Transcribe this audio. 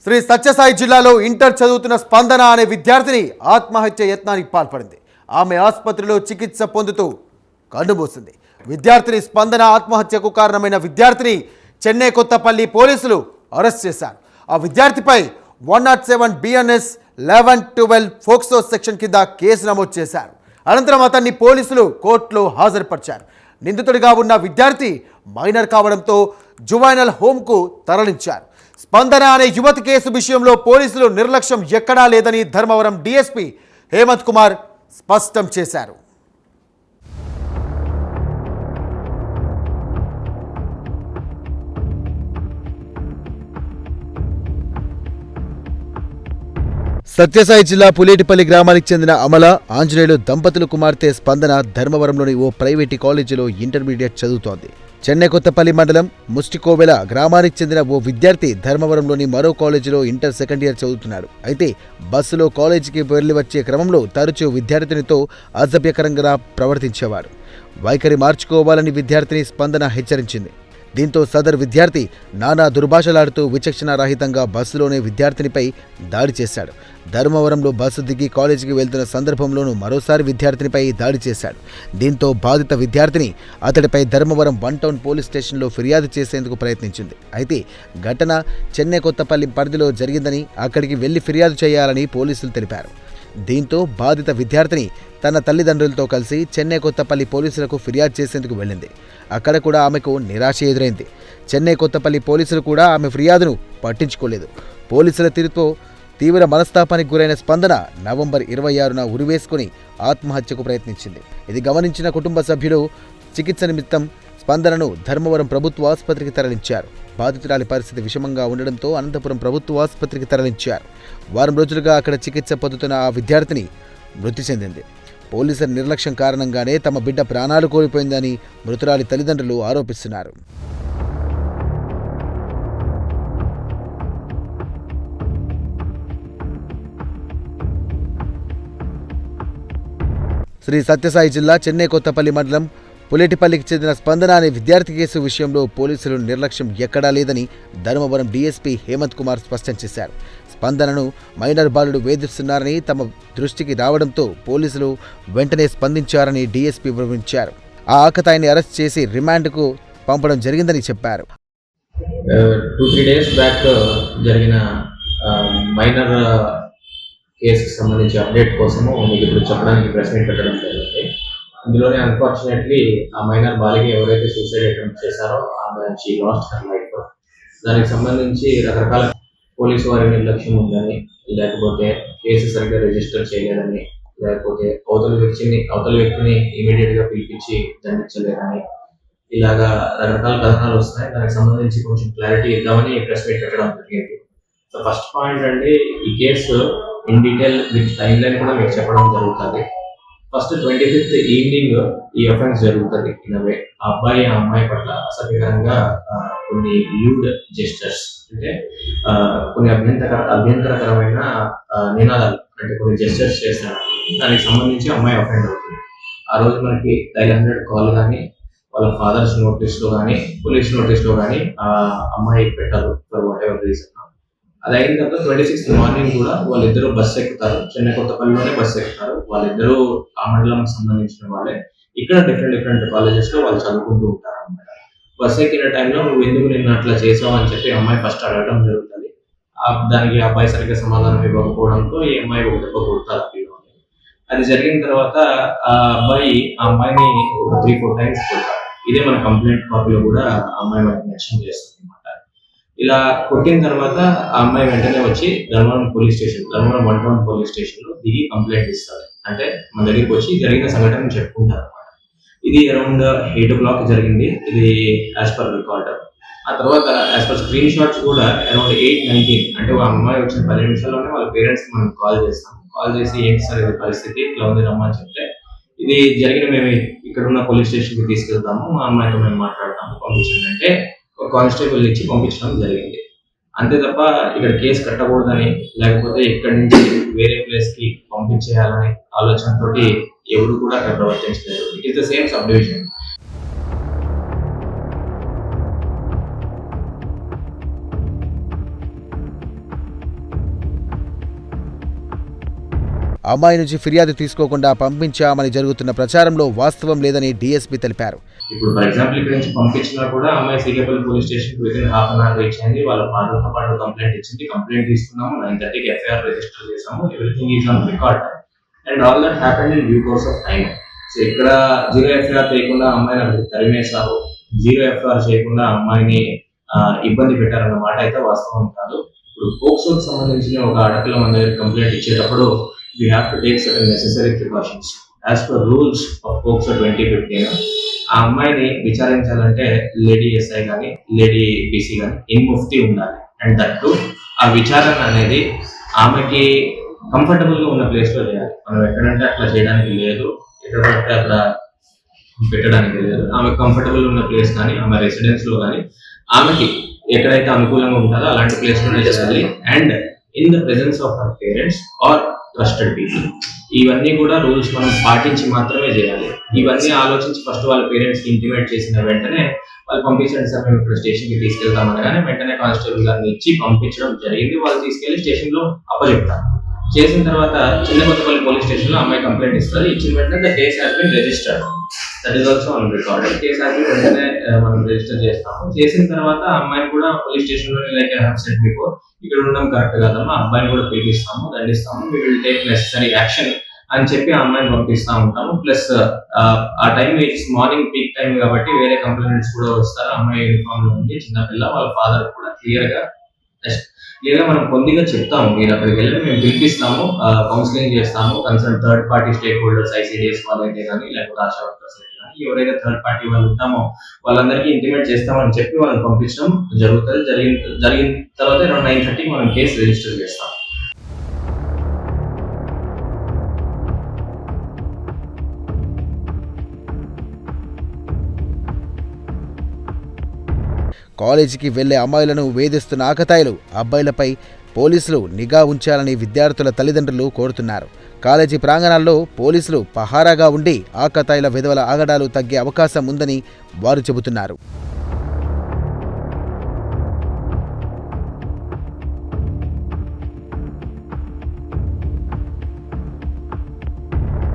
శ్రీ సత్యసాయి జిల్లాలో ఇంటర్ చదువుతున్న స్పందన అనే విద్యార్థిని ఆత్మహత్య యత్నానికి పాల్పడింది. ఆమె ఆసుపత్రిలో చికిత్స పొందుతూ కన్నుమూసింది. విద్యార్థిని స్పందన ఆత్మహత్యకు కారణమైన విద్యార్థిని చెన్నై కొత్తపల్లి పోలీసులు అరెస్ట్ చేశారు. ఆ విద్యార్థిపై 107 BNS 11-12 ఫోక్సో సెక్షన్ కింద కేసు నమోదు చేశారు. అనంతరం అతన్ని పోలీసులు కోర్టులో హాజరుపరిచారు. నిందితుడిగా ఉన్న విద్యార్థి మైనర్ కావడంతో జువైనల్ హోమ్కు తరలించారు. స్పందన అనే యువతి కేసు విషయంలో పోలీసులు నిర్లక్ష్యం ఎక్కడా లేదని ధర్మవరం DSP హేమంత్ కుమార్ స్పష్టం చేశారు. సత్యసాయి జిల్లా పులేటిపల్లి గ్రామానికి చెందిన అమల ఆంజనేయులు దంపతులు కుమార్తె స్పందన ధర్మవరంలోని ఓ ప్రైవేటు కాలేజీలో ఇంటర్మీడియట్ చదువుతోంది. చెన్నై కొత్తపల్లి మండలం ముస్టికోవెల గ్రామానికి చెందిన ఓ విద్యార్థి ధర్మవరంలోని మరో కాలేజీలో ఇంటర్ సెకండ్ ఇయర్ చదువుతున్నాడు. అయితే బస్సులో కాలేజీకి వెళ్లి వచ్చే క్రమంలో తరచూ విద్యార్థినితో అసభ్యకరంగా ప్రవర్తించేవాడు. వైఖరి మార్చుకోవాలని విద్యార్థిని స్పందన హెచ్చరించింది. దీంతో సదరు విద్యార్థి నానా దుర్భాషలాడుతూ విచక్షణారహితంగా బస్సులోనే విద్యార్థినిపై దాడి చేశాడు. ధర్మవరంలో బస్సు దిగి కాలేజీకి వెళ్తున్న సందర్భంలోనూ మరోసారి విద్యార్థినిపై దాడి చేశాడు. దీంతో బాధిత విద్యార్థిని అతడిపై ధర్మవరం 1 టౌన్ పోలీస్ స్టేషన్లో ఫిర్యాదు చేసేందుకు ప్రయత్నించింది. అయితే ఘటన చెన్నై కొత్తపల్లి పరిధిలో జరిగిందని అక్కడికి వెళ్లి ఫిర్యాదు చేయాలని పోలీసులు తెలిపారు. దీంతో బాధిత విద్యార్థిని తన తల్లిదండ్రులతో కలిసి చెన్నై కొత్తపల్లి పోలీసులకు ఫిర్యాదు చేసేందుకు వెళ్ళింది. అక్కడ కూడా ఆమెకు నిరాశ ఎదురైంది. చెన్నై కొత్తపల్లి పోలీసులు కూడా ఆమె ఫిర్యాదును పట్టించుకోలేదు. పోలీసుల తీరుతో తీవ్ర మనస్తాపానికి గురైన స్పందన నవంబర్ 26న ఉరివేసుకుని ఆత్మహత్యకు ప్రయత్నించింది. ఇది గమనించిన కుటుంబ సభ్యులు చికిత్స నిమిత్తం స్పందనను ధర్మవరం ప్రభుత్వ ఆసుపత్రికి తరలించారు. బాధితురాలి పరిస్థితి విషమంగా ఉండడంతో అనంతపురం ప్రభుత్వ ఆసుపత్రికి తరలించారు. వారం రోజులుగా అక్కడ చికిత్స పొందుతున్న ఆ విద్యార్థిని మృతి చెందింది. పోలీసుల నిర్లక్ష్యం కారణంగానే తమ బిడ్డ ప్రాణాలు కోల్పోయిందని మృతురాలి తల్లిదండ్రులు ఆరోపిస్తున్నారు. శ్రీ సత్యసాయి జిల్లా చెన్నై కొత్తపల్లి మండలం పులేటిపల్లికి చెందిన స్పందన అనే విద్యార్థి కేసు విషయంలో పోలీసులు నిర్లక్ష్యం ఎక్కడా లేదని ధర్మవరం DSP హేమంత్ కుమార్ స్పష్టం చేశారు. స్పందనను మైనర్ బాలుడు వేధిస్తున్నారని తమ దృష్టికి రావడంతో పోలీసులు వెంటనే స్పందించారని DSP వివరించారు. ఆ ఆకతాయిని అరెస్ట్ చేసి రిమాండ్కు పంపడం జరిగిందని చెప్పారు. 2-3 days బ్యాక్ జరిగిన మైనర్ కేసుకు సంబంధించి అప్డేట్ కోసము మీకు ఇప్పుడు చెప్పడానికి ప్రెస్ మీట్ పెట్టడం జరిగింది. ఇందులోనే అన్ఫార్చునేట్లీ ఆ మైనర్ బాలిక ఎవరైతే సూసైడ్ అటెంప్ట్ చేశారో ఆమె షీ లాస్ట్ హర్ లైఫ్. దానికి సంబంధించి రకరకాల పోలీసు వారి నిర్లక్ష్యం ఉందని, లేకపోతే కేసు సరిగ్గా రిజిస్టర్ చేయలేదని, లేకపోతే అవతల వ్యక్తిని ఇమీడియట్గా పిలిపించి దండించలేదని, ఇలాగా రకరకాల కథనాలు వస్తున్నాయి. దానికి సంబంధించి కొంచెం క్లారిటీ ఇద్దామని ప్రెస్ మీట్ పెట్టడం జరిగింది. సో ఫస్ట్ పాయింట్ అండి, ఈ case in detail with time line కూడా మీకు చెప్పడం జరుగుతుంది. ఫస్ట్ 25th ఈవినింగ్ ఈ అఫెన్స్ జరుగుతుంది. ఇనవే ఆ అబ్బాయి ఆ అమ్మాయి పట్ల అసభ్యకరంగా కొన్ని ల్యూడ్ జెస్టర్స్ అంటే కొన్ని అభ్యంతరకరమైన నినాదాలు అంటే కొన్ని జెస్టర్స్ చేస్తాడు. దానికి సంబంధించి అమ్మాయి అఫెండ్ అవుతుంది. ఆ రోజు మనకి డైల్ 100 కాల్ కానీ వాళ్ళ ఫాదర్స్ నోటీస్లో కానీ పోలీస్ నోటీస్లో కానీ ఆ అమ్మాయి పెట్టారు ఫర్ వాట్ ఎవర్ రీజన్. అది అయిన తర్వాత 26th మార్నింగ్ కూడా వాళ్ళిద్దరూ బస్సు ఎక్కుతారు. చెన్నై కొత్తపల్లిలోనే బస్సు ఎక్కుతారు. వాళ్ళిద్దరూ ఆ మండలంకి సంబంధించిన వాళ్ళే. ఇక్కడ డిఫరెంట్ కాలేజెస్ లో వాళ్ళు చదువుకుంటూ ఉంటారు అన్నమాట. బస్సు ఎక్కిన టైంలో నువ్వు ఎందుకు నిన్ను అట్లా చేసావు అని చెప్పి అమ్మాయి ఫస్ట్ అడగడం జరుగుతుంది. దానికి అబ్బాయి సరిగ్గా సమాధానం ఇవ్వకపోవడంతో ఈ అమ్మాయి ఒక దెబ్బ కొడతారు. అది జరిగిన తర్వాత ఆ అమ్మాయిని ఒక 3-4 times కొడతారు. ఇదే మన కంప్లైంట్ కాపీలో కూడా ఆ అమ్మాయి మనకి మెన్షన్ చేస్తుంది అనమాట. ఇలా కొట్టిన తర్వాత ఆ అమ్మాయి వెంటనే వచ్చి ధర్మవరం 1 టౌన్ పోలీస్ స్టేషన్ లో దిగి కంప్లైంట్ ఇస్తారు. అంటే మన దగ్గరికి వచ్చి జరిగిన సంఘటన చెప్పుకుంటారు అనమాట. ఇది అరౌండ్ 8 o'clock జరిగింది. ఇది యాజ్ పర్ రికార్డ్. ఆ తర్వాత యాజ్ పర్ స్క్రీన్ షాట్స్ కూడా అరౌండ్ 8:19 అంటే ఆ అమ్మాయి వచ్చిన 10 నిమిషాల్లోనే వాళ్ళ పేరెంట్స్ కి మనం కాల్ చేస్తాం. కాల్ చేసి ఏంటి సార్ ఇది పరిస్థితి ఇట్లా ఉంది రమ్మని చెప్తే, ఇది జరిగిన మేము ఇక్కడ ఉన్న పోలీస్ స్టేషన్ కి తీసుకెళ్తాము, మా అమ్మాయితో మేము మాట్లాడతాము, పంపించండి అంటే కానిస్టేబుల్ ఇచ్చి పంపించడం జరిగింది. అంతే తప్ప ఇక్కడ కేసు కట్టకూడదని, లేకపోతే ఇక్కడి నుంచి వేరే ప్లేస్ కి పంపించేయాలని ఆలోచనతోటి ఎవరు కూడా అక్కడ ప్రవర్తించలేదు. It is the same sub division. అమ్మాయి నుంచి ఫిర్యాదు తీసుకోకుండా పంపించామని జరుగుతున్న ప్రచారంలో వాస్తవం లేదని డీఎస్పీ తెలిపారు. ఇప్పుడు ఫర్ ఎగ్జాంపుల్ ఇక్కడ నుంచి పంపించినా కూడా అమ్మాయి CK Palli police station within half an hour reach అయింది. వాళ్ళ ఫాదర్తో పాటు కంప్లైంట్ ఇచ్చింది. కంప్లైంట్ తీసుకున్నాము, 9:30కి ఎఫ్ఐఆర్ రిజిస్టర్ చేసాము. Everything is on record and all that happened in due course of time. So ఇక్కడ 0 ఎఫ్ఐఆర్ చేయకుండా అమ్మాయిని అక్కడ తరిమేశారు, 0 ఎఫ్ఐఆర్ చేయకుండా అమ్మాయిని ఇబ్బంది పెట్టారన్న మాట అయితే వాస్తవం కాదు. ఇప్పుడు పోక్సోకి సంబంధించిన ఒక ఆడపిల్ల మన దగ్గర కంప్లైంట్ ఇచ్చేటప్పుడు we have to take certain necessary precautions as per rules of POCSO 2015. ఆ అమ్మాయిని విచారించాలంటే లేడీ ఎస్ఐ కానీ లేడీ పీసీ కానీ ఇన్ ముఫ్తీ ఉండాలి. అండ్ దట్టు ఆ విచారణ అనేది ఆమెకి కంఫర్టబుల్ గా ఉన్న ప్లేస్ లో చేయాలి. మనం ఎక్కడంటే అట్లా చేయడానికి లేదు, ఎక్కడ పడితే అక్కడ పెట్టడానికి లేదు. ఆమె కంఫర్టబుల్ ఉన్న ప్లేస్ కానీ ఆమె రెసిడెన్స్ లో కానీ ఆమెకి ఎక్కడైతే అనుకూలంగా ఉంటుందో అలాంటి ప్లేస్ లోనే చేయాలి. And in the presence of our parents or trusted people. ఇవన్నీ కూడా రూల్స్ మనం పాటించి మాత్రమే చేయాలి. ఇవన్నీ ఆలోచించి ఫస్ట్ వాళ్ళ పేరెంట్స్ కి ఇంటిమేట్ చేసిన వెంటనే వాళ్ళు పంపించండి సార్, మేము ఇక్కడ స్టేషన్ కి తీసుకెళ్తామనగానే వెంటనే కానిస్టేబుల్ గారిని ఇచ్చి పంపించడం జరిగింది. వాళ్ళు తీసుకెళ్లి స్టేషన్ లో అప్పచెప్తారు. చేసిన తర్వాత చిన్నకొత్తపల్లి పోలీస్ స్టేషన్ లో అమ్మాయి కంప్లైంట్ ఇస్తారు. ఇచ్చిన వెంటనే the case has been registered. That is also on record. Case has been వెంటనే మనం రిజిస్టర్ చేస్తాము. చేసిన తర్వాత అమ్మాయిని కూడా పోలీస్ స్టేషన్ లో like I have said before ఇక్కడ ఉండడం కరెక్ట్ కాదమ్మా, అబ్బాయిని కూడా పిలిపిస్తాము, దండిస్తాము, we will take necessary action అని చెప్పి ఆ అమ్మాయిని పంపిస్తూ ఉంటాము. ప్లస్ ఆ time it's morning peak time కాబట్టి వేరే కంప్లైంట్స్ కూడా వస్తారు. అమ్మాయి యూనిఫామ్ లో ఉంది, చిన్నపిల్ల, వాళ్ళ ఫాదర్ కూడా క్లియర్ గా మనం పొందిగా చెప్తాము, మీరు అక్కడికి వెళ్ళి మేము పిలిపిస్తాము, కౌన్సిలింగ్ చేస్తాము. Concern third party stake holders ICDS వాళ్ళైతే కానీ లేకపోతే ఆశా వర్కర్స్ అయితే కానీ ఎవరైతే థర్డ్ పార్టీ వాళ్ళు ఉంటామో వాళ్ళందరికీ ఇంటిమేట్ చేస్తామని చెప్పి వాళ్ళని పంపించడం జరుగుతుంది. జరిగిన తర్వాత అరౌండ్ 9:30కి మనం కేసు రిజిస్టర్ చేస్తాం. కాలేజీకి వెళ్లే అమ్మాయిలను వేధిస్తున్న ఆకతాయిలు అబ్బాయిలపై పోలీసులు నిఘా ఉంచాలని విద్యార్థుల తల్లిదండ్రులు కోరుతున్నారు. కాలేజీ ప్రాంగణాల్లో పోలీసులు పహారాగా ఉండి ఆకతాయిల విధవల ఆగడాలు తగ్గే అవకాశం ఉందని వారు చెబుతున్నారు.